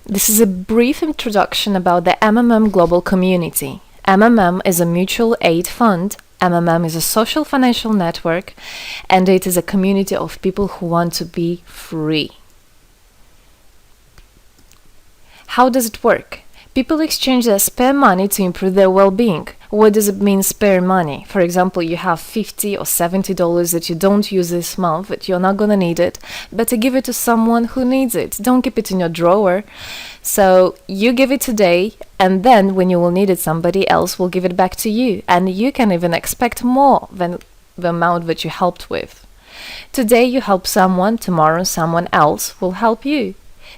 This is a brief introduction about the MMM Global Community. MMM is a mutual aid fund. MMM is a social financial network, and it is a community of people who want to be free. How does it work? People exchange their spare money to improve their well-being. What does it mean, spare money? For example, you have $50 or $70 that you don't use this month, but you're not gonna need it. Better give it to someone who needs it. Don't keep it in your drawer. So you give it today, and then when you will need it, somebody else will give it back to you. And you can even expect more than the amount that you helped with. Today you help someone, tomorrow someone else will help you.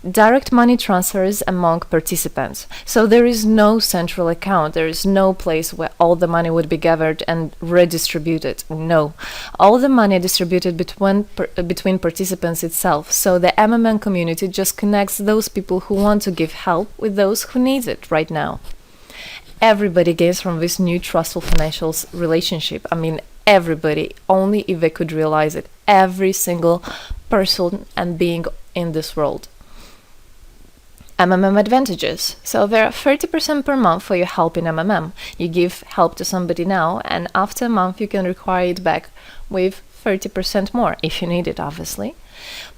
Direct money transfers among participants. So there is no central account. There is no place where all the money would be gathered and redistributed. No. All the money are distributed between participants itself. So the MMM community just connects those people who want to give help with those who need it right now. Everybody gains from this new trustful financial relationship. I mean, everybody, only if they could realize it. Every single person and being in this world. MMM advantages. So there are 30% per month for your help in MMM. You give help to somebody now, and after a month you can require it back with 30% more, if you need it, obviously.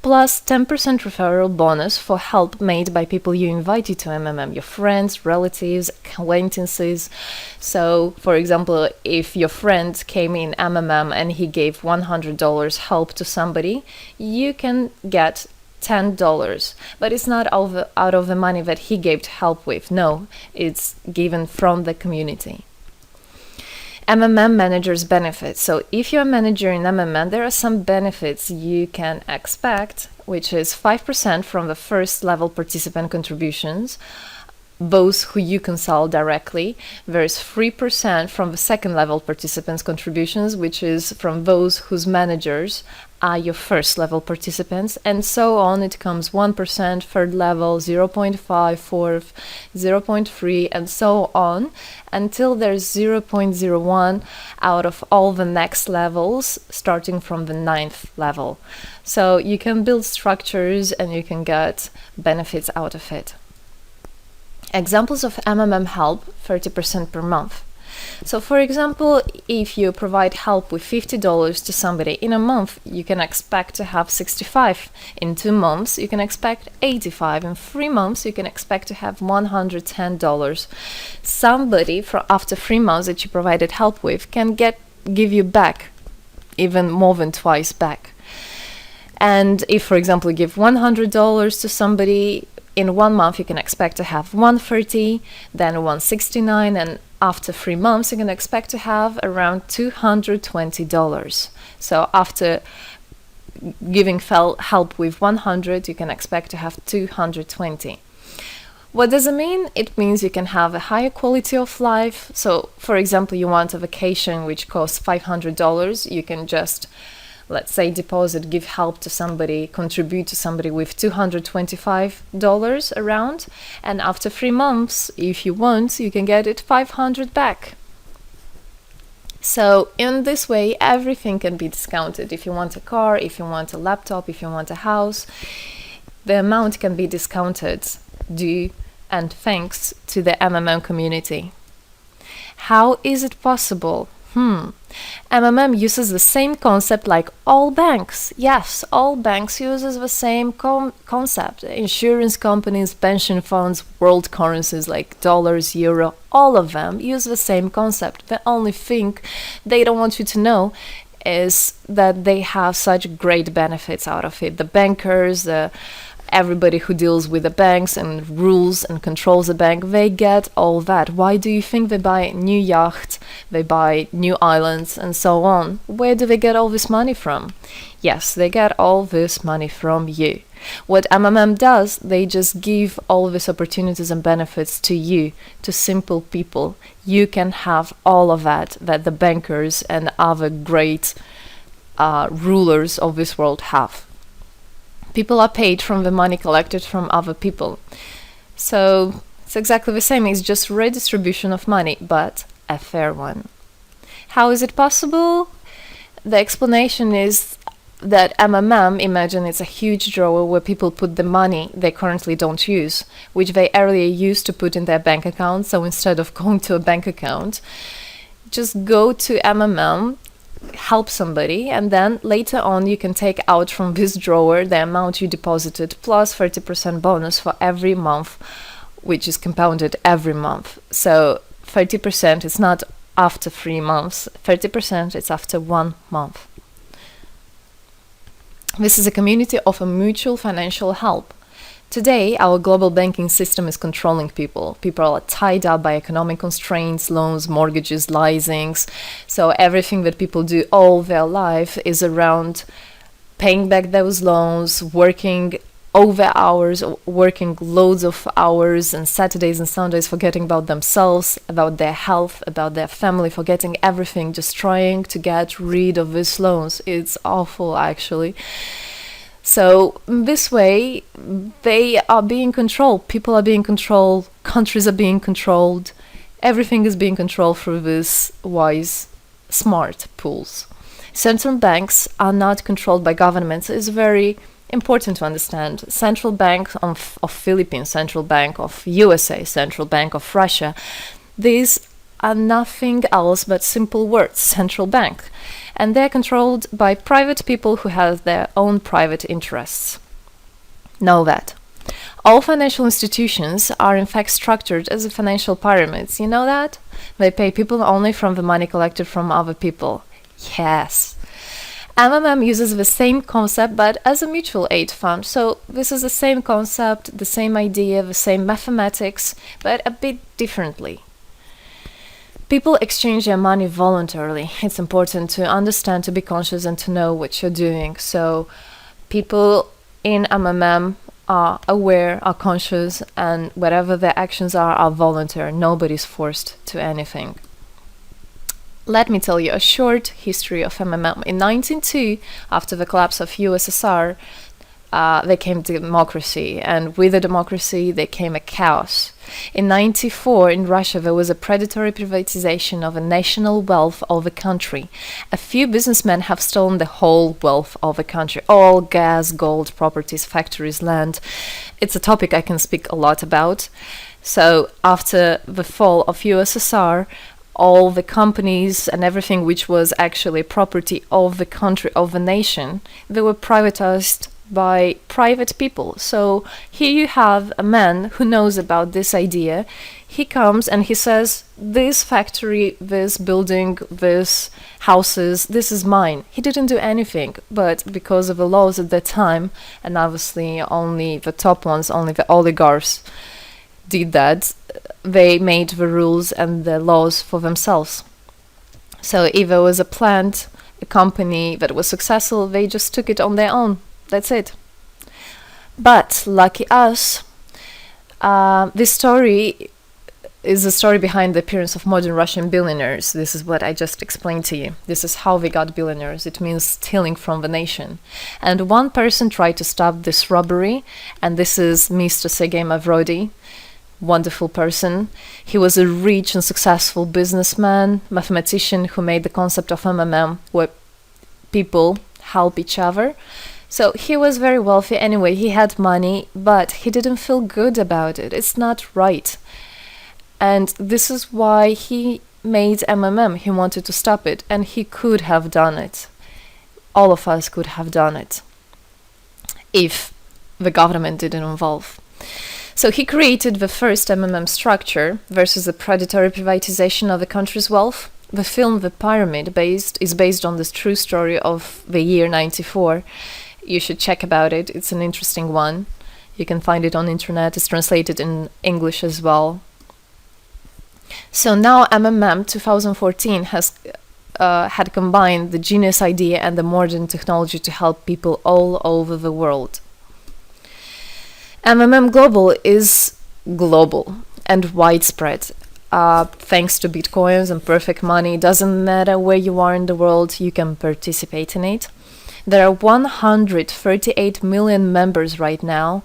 Plus 10% referral bonus for help made by people you invited to MMM, your friends, relatives, acquaintances. So, for example, if your friend came in MMM and he gave $100 help to somebody, you can get $10, but it's not out of the money that he gave to help with. No, it's given from the community. MMM managers benefits. So if you're a manager in MMM, there are some benefits you can expect, which is 5% from the first level participant contributions, those who you consult directly. There's 3% from the second level participants contributions, which is from those whose managers are your first level participants, and so on. It comes 1%, third level, 0.5, fourth, 0.3, and so on, until there's 0.01 out of all the next levels, starting from the 9th level. So you can build structures and you can get benefits out of it. Examples of MMM help, 30% per month. So for example, if you provide help with $50 to somebody in a month, you can expect to have 65. In 2 months, you can expect 85. In 3 months, you can expect to have $110. Somebody after 3 months that you provided help with can give you back even more than twice back. And if, for example, you give $100 to somebody, in 1 month you can expect to have $130, then $169, and after 3 months you can expect to have around $220. So after giving help with $100, you can expect to have $220. What does it mean? It means you can have a higher quality of life. So for example, you want a vacation which costs $500, you can just, let's say, give help to somebody, contribute to somebody with $225 around, and after 3 months, if you want, you can get it $500 back. So in this way, everything can be discounted. If you want a car, if you want a laptop, if you want a house, the amount can be discounted due and thanks to the MMM community. How is it possible? MMM uses the same concept like all banks. Yes, all banks uses the same concept. Insurance companies, pension funds, world currencies like dollars, euro, all of them use the same concept. The only thing they don't want you to know is that they have such great benefits out of it. The bankers, everybody who deals with the banks and rules and controls the bank, they get all that. Why do you think they buy new yachts, they buy new islands, and so on? Where do they get all this money from? Yes, they get all this money from you. What MMM does, they just give all these opportunities and benefits to you, to simple people. You can have all of that the bankers and other great rulers of this world have. People are paid from the money collected from other people. So it's exactly the same. It's just redistribution of money, but a fair one. How is it possible? The explanation is that MMM, imagine it's a huge drawer where people put the money they currently don't use, which they earlier used to put in their bank account. So instead of going to a bank account, just go to MMM, help somebody, and then later on you can take out from this drawer the amount you deposited plus 30% bonus for every month, which is compounded every month. So 30% is not after 3 months, 30% is after 1 month. This is a community of a mutual financial help. Today, our global banking system is controlling people. People are tied up by economic constraints, loans, mortgages, leasings. So everything that people do all their life is around paying back those loans, working over hours, working loads of hours and Saturdays and Sundays, forgetting about themselves, about their health, about their family, forgetting everything, just trying to get rid of these loans. It's awful, actually. So this way, they are being controlled. People are being controlled. Countries are being controlled. Everything is being controlled through these wise, smart pools. Central banks are not controlled by governments. It's very important to understand. Central Bank of Philippines, Central Bank of USA, Central Bank of Russia, these are nothing else but simple words, central bank. And they're controlled by private people who have their own private interests. Know that. All financial institutions are in fact structured as a financial pyramids. You know that? They pay people only from the money collected from other people. Yes. MMM uses the same concept but as a mutual aid fund. So this is the same concept, the same idea, the same mathematics, but a bit differently. People exchange their money voluntarily. It's important to understand, to be conscious, and to know what you're doing. So people in MMM are aware, are conscious, and whatever their actions are voluntary. Nobody's forced to anything. Let me tell you a short history of MMM. In 1902, after the collapse of USSR, there came democracy, and with the democracy there came a chaos. In 1994, in Russia, there was a predatory privatization of a national wealth of the country. A few businessmen have stolen the whole wealth of the country, all gas, gold, properties, factories, land. It's a topic I can speak a lot about. So after the fall of USSR, all the companies and everything which was actually property of the country, of the nation, they were privatized by private people. So here you have a man who knows about this idea. He comes and he says, this factory, this building, this houses, this is mine. He didn't do anything, but because of the laws at that time, and obviously only the top ones, only the oligarchs did that, they made the rules and the laws for themselves. So if there was a plant, a company that was successful, they just took it on their own. That's it. But lucky us, this story is the story behind the appearance of modern Russian billionaires. This is what I just explained to you. This is how they got billionaires. It means stealing from the nation. And one person tried to stop this robbery, and this is Mr. Sergei Mavrodi. Wonderful person. He was a rich and successful businessman, mathematician who made the concept of MMM, where people help each other. So he was very wealthy anyway, he had money, but he didn't feel good about it. It's not right. And this is why he made MMM. He wanted to stop it, and he could have done it. All of us could have done it if the government didn't involve. So he created the first MMM structure versus the predatory privatization of the country's wealth. The film The Pyramid is based on this true story of the year 94. You should check about it. It's an interesting one. You can find it on the internet. It's translated in English as well. So now MMM 2014 has had combined the genius idea and the modern technology to help people all over the world. MMM Global is global and widespread. Thanks to Bitcoins and perfect money, doesn't matter where you are in the world, you can participate in it. There are 138 million members right now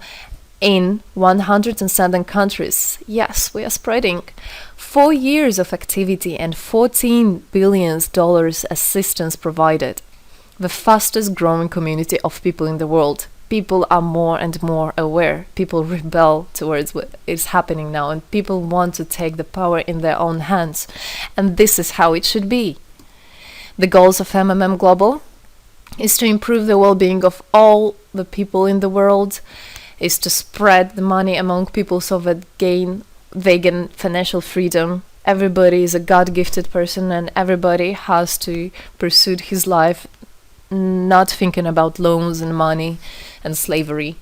in 107 countries. Yes, we are spreading. 4 years of activity and $14 billion assistance provided. the fastest growing community of people in the world. People are more and more aware. People rebel towards what is happening now, and people want to take the power in their own hands. And this is how it should be. The goals of MMM Global is to improve the well-being of all the people in the world, is to spread the money among people so that they gain financial freedom. Everybody is a God-gifted person, and everybody has to pursue his life not thinking about loans and money and slavery.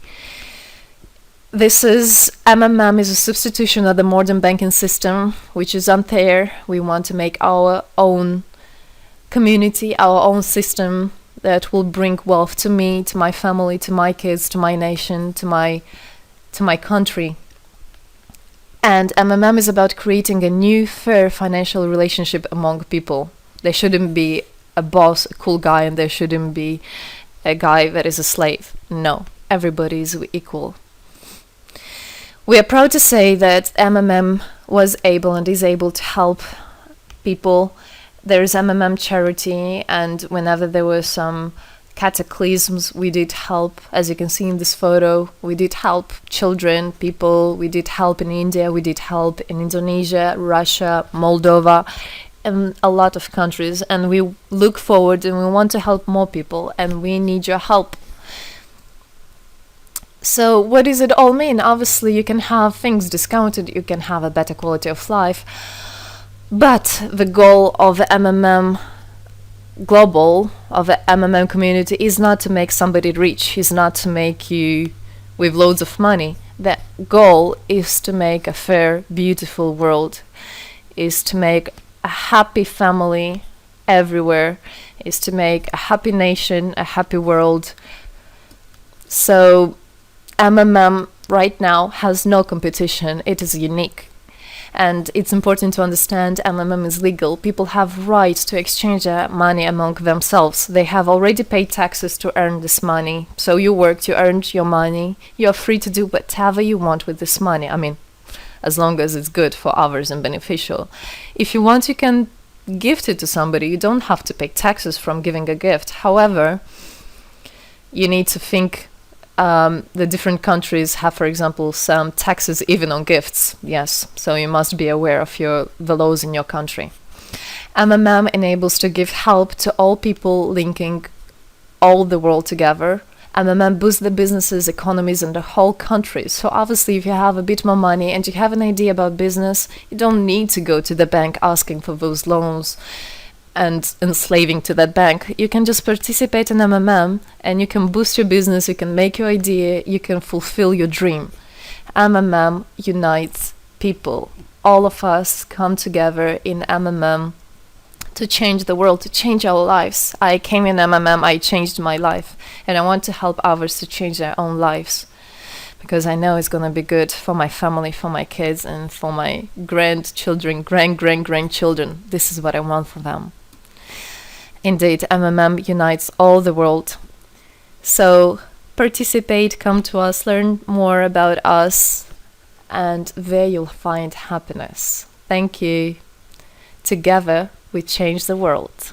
This is MMM is a substitution of the modern banking system, which is unfair. We want to make our own community, our own system that will bring wealth to me, to my family, to my kids, to my nation, to my country. And MMM is about creating a new, fair financial relationship among people. There shouldn't be a boss, a cool guy, and there shouldn't be a guy that is a slave. No, everybody is equal. We are proud to say that MMM was able and is able to help people. There is MMM charity, and whenever there were some cataclysms, we did help. As you can see in this photo, we did help children, people. We did help in India, we did help in Indonesia, Russia, Moldova, and a lot of countries. And we look forward and we want to help more people, and we need your help. So what does it all mean? Obviously, you can have things discounted, you can have a better quality of life, but the goal of the MMM Global, of the MMM community, is not to make somebody rich, is not to make you with loads of money. The goal is to make a fair, beautiful world, is to make a happy family everywhere, is to make a happy nation, a happy world. So MMM right now has no competition. It is unique. And it's important to understand MMM is legal. People have right to exchange their money among themselves. They have already paid taxes to earn this money. So you worked, you earned your money. You're free to do whatever you want with this money. I mean, as long as it's good for others and beneficial. If you want, you can gift it to somebody. You don't have to pay taxes from giving a gift. However, you need to think the different countries have, for example, some taxes even on gifts. Yes, so you must be aware of the laws in your country. MMM enables to give help to all people, linking all the world together. MMM boosts the businesses, economies, and the whole country. So obviously, if you have a bit more money and you have an idea about business, you don't need to go to the bank asking for those loans and enslaving to that bank. You can just participate in MMM and you can boost your business, you can make your idea, you can fulfill your dream. MMM unites people. All of us come together in MMM to change the world, to change our lives. I came in MMM, I changed my life, and I want to help others to change their own lives, because I know it's going to be good for my family, for my kids, and for my grandchildren, grandchildren. This is what I want for them. Indeed, MMM unites all the world. So participate, come to us, learn more about us, and there you'll find happiness. Thank you. Together, we change the world.